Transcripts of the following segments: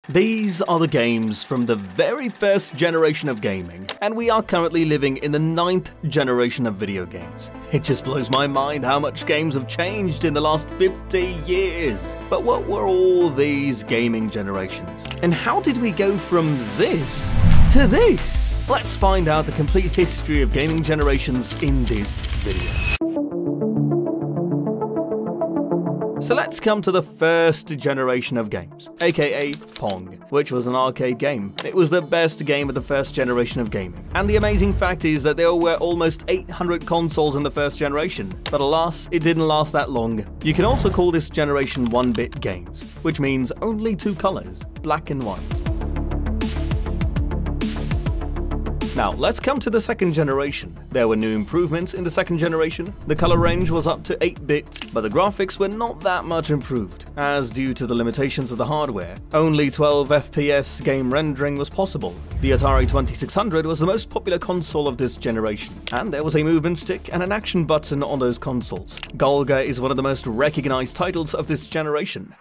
These are the games from the very first generation of gaming, and we are currently living in the 9th generation of video games. It just blows my mind how much games have changed in the last 50 years. But what were all these gaming generations? And how did we go from this to this? Let's find out the complete history of gaming generations in this video. So let's come to the first generation of games, aka Pong, which was an arcade game. It was the best game of the first generation of gaming. And the amazing fact is that there were almost 800 consoles in the first generation, but alas, it didn't last that long. You can also call this generation 1-bit games, which means only 2 colors, black and white. Now, let's come to the second generation. There were new improvements in the second generation. The color range was up to 8-bit, but the graphics were not that much improved, as due to the limitations of the hardware, only 12 FPS game rendering was possible. The Atari 2600 was the most popular console of this generation, and there was a movement stick and an action button on those consoles. Goel is one of the most recognized titles of this generation.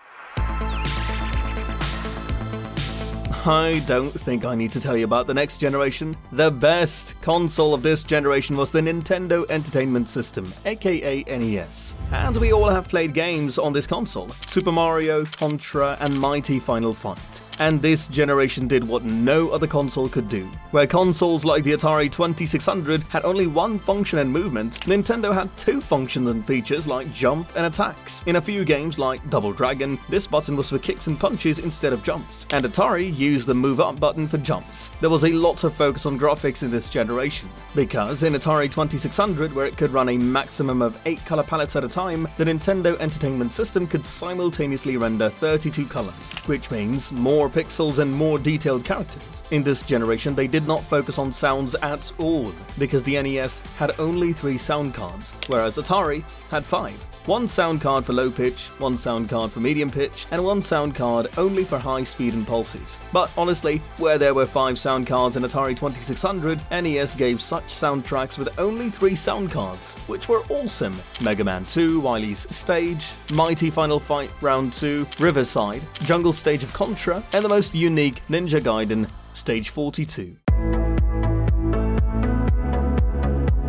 I don't think I need to tell you about the next generation. The best console of this generation was the Nintendo Entertainment System, aka NES. And we all have played games on this console: Super Mario, Contra, and Mighty Final Fight. And this generation did what no other console could do. Where consoles like the Atari 2600 had only one function and movement, Nintendo had 2 functions and features like jump and attacks. In a few games like Double Dragon, this button was for kicks and punches instead of jumps, and Atari used the move up button for jumps. There was a lot of focus on graphics in this generation, because in Atari 2600, where it could run a maximum of 8 color palettes at a time, the Nintendo Entertainment System could simultaneously render 32 colors, which means more pixels and more detailed characters. In this generation, they did not focus on sounds at all, because the NES had only 3 sound cards, whereas Atari had 5. 1 sound card for low pitch, 1 sound card for medium pitch, and 1 sound card only for high speed and pulses. But honestly, where there were 5 sound cards in Atari 2600, NES gave such soundtracks with only 3 sound cards, which were awesome. Mega Man 2, Wily's Stage, Mighty Final Fight Round 2, Riverside, Jungle Stage of Contra, and the most unique Ninja Gaiden Stage 42.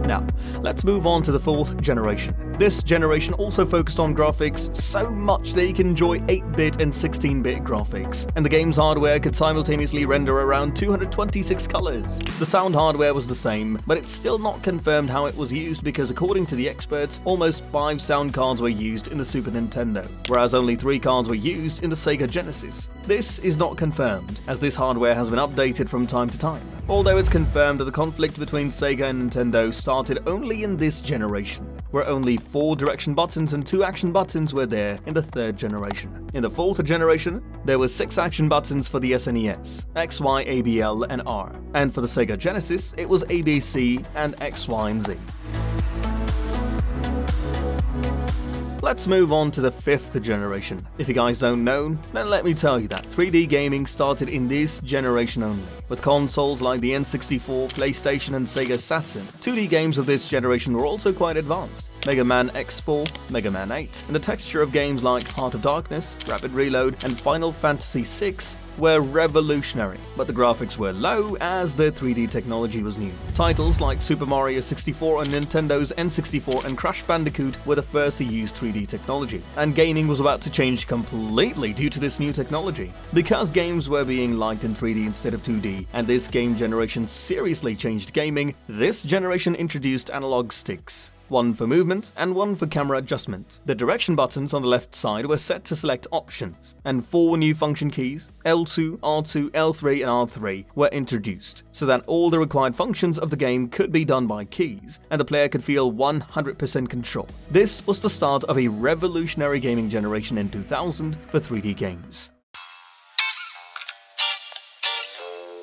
Now, let's move on to the 4th generation. This generation also focused on graphics so much that you can enjoy 8-bit and 16-bit graphics, and the game's hardware could simultaneously render around 226 colors. The sound hardware was the same, but it's still not confirmed how it was used because according to the experts, almost 5 sound cards were used in the Super Nintendo, whereas only 3 cards were used in the Sega Genesis. This is not confirmed, as this hardware has been updated from time to time, although it's confirmed that the conflict between Sega and Nintendo started only in this generation, where only 4 direction buttons and 2 action buttons were there in the 3rd generation. In the 4th generation, there were 6 action buttons for the SNES, X, Y, A, B, L, and R, and for the Sega Genesis, it was A, B, C, and X, Y, and Z. Let's move on to the 5th generation. If you guys don't know, then let me tell you that 3D gaming started in this generation only, with consoles like the N64, PlayStation, and Sega Saturn. 2D games of this generation were also quite advanced. Mega Man X4, Mega Man 8, and the texture of games like Heart of Darkness, Rapid Reload, and Final Fantasy VI were revolutionary, but the graphics were low as the 3D technology was new. Titles like Super Mario 64 on Nintendo's N64 and Crash Bandicoot were the first to use 3D technology, and gaming was about to change completely due to this new technology. Because games were being liked in 3D instead of 2D, and this game generation seriously changed gaming, this generation introduced analog sticks. 1 for movement and 1 for camera adjustment. The direction buttons on the left side were set to select options, and 4 new function keys, L2, R2, L3, and R3, were introduced, so that all the required functions of the game could be done by keys, and the player could feel 100% control. This was the start of a revolutionary gaming generation in 2000 for 3D games.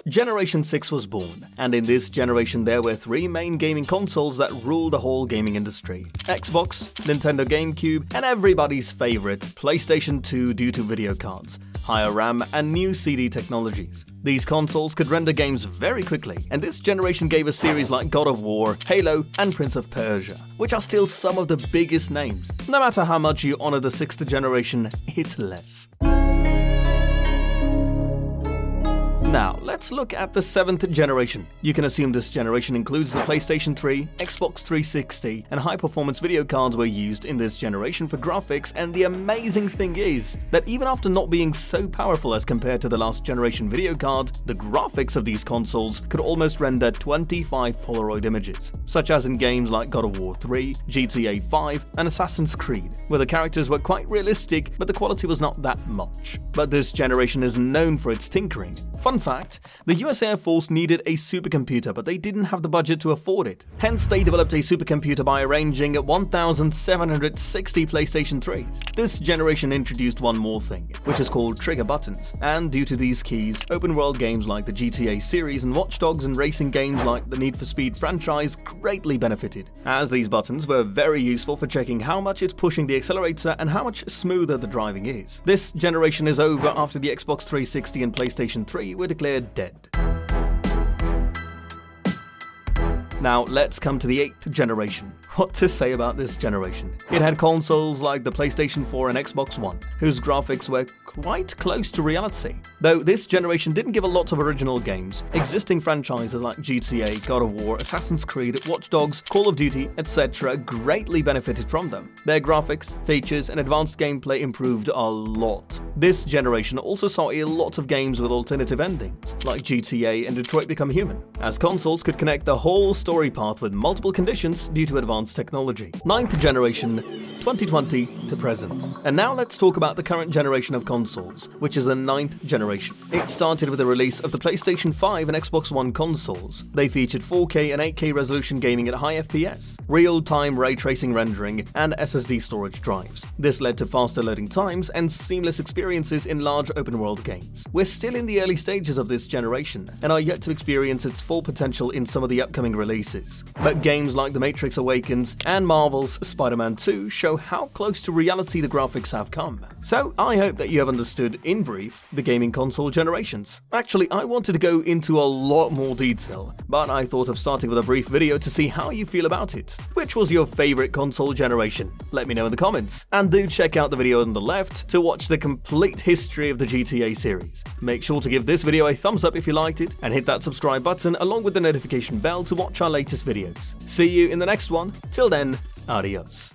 Generation 6 was born, and in this generation there were 3 main gaming consoles that ruled the whole gaming industry: Xbox, Nintendo GameCube, and everybody's favorite, PlayStation 2 due to video cards, higher RAM, and new CD technologies. These consoles could render games very quickly, and this generation gave us series like God of War, Halo, and Prince of Persia, which are still some of the biggest names. No matter how much you honor the 6th generation, it's less. Now, let's look at the 7th generation. You can assume this generation includes the PlayStation 3, Xbox 360, and high-performance video cards were used in this generation for graphics, and the amazing thing is that even after not being so powerful as compared to the last generation video card, the graphics of these consoles could almost render 25 Polaroid images, such as in games like God of War 3, GTA 5, and Assassin's Creed, where the characters were quite realistic but the quality was not that much. But this generation is known for its tinkering. Fun fact, the US Air Force needed a supercomputer, but they didn't have the budget to afford it. Hence, they developed a supercomputer by arranging 1,760 PlayStation 3s. This generation introduced one more thing, which is called trigger buttons, and due to these keys, open-world games like the GTA series and Watch Dogs and racing games like the Need for Speed franchise greatly benefited, as these buttons were very useful for checking how much it's pushing the accelerator and how much smoother the driving is. This generation is over after the Xbox 360 and PlayStation 3 were declared dead. Now let's come to the 8th generation. What to say about this generation? It had consoles like the PlayStation 4 and Xbox One, whose graphics were quite close to reality. Though this generation didn't give a lot of original games, existing franchises like GTA, God of War, Assassin's Creed, Watch Dogs, Call of Duty, etc. greatly benefited from them. Their graphics, features, and advanced gameplay improved a lot. This generation also saw a lot of games with alternative endings, like GTA and Detroit Become Human, as consoles could connect the whole story path with multiple conditions due to advanced technology. 9th generation, 2020 to present. And now let's talk about the current generation of consoles, which is the 9th generation. It started with the release of the PlayStation 5 and Xbox One consoles. They featured 4K and 8K resolution gaming at high FPS, real-time ray tracing rendering, and SSD storage drives. This led to faster loading times and seamless experiences in large open-world games. We're still in the early stages of this generation, and are yet to experience its full potential in some of the upcoming releases. But games like The Matrix Awakens and Marvel's Spider-Man 2 show how close to reality the graphics have come. So I hope that you have understood, in brief, the gaming console generations. Actually, I wanted to go into a lot more detail, but I thought of starting with a brief video to see how you feel about it. Which was your favorite console generation? Let me know in the comments. And do check out the video on the left to watch the complete history of the GTA series. Make sure to give this video a thumbs up if you liked it, and hit that subscribe button along with the notification bell to watch our latest videos. See you in the next one. Till then, adios.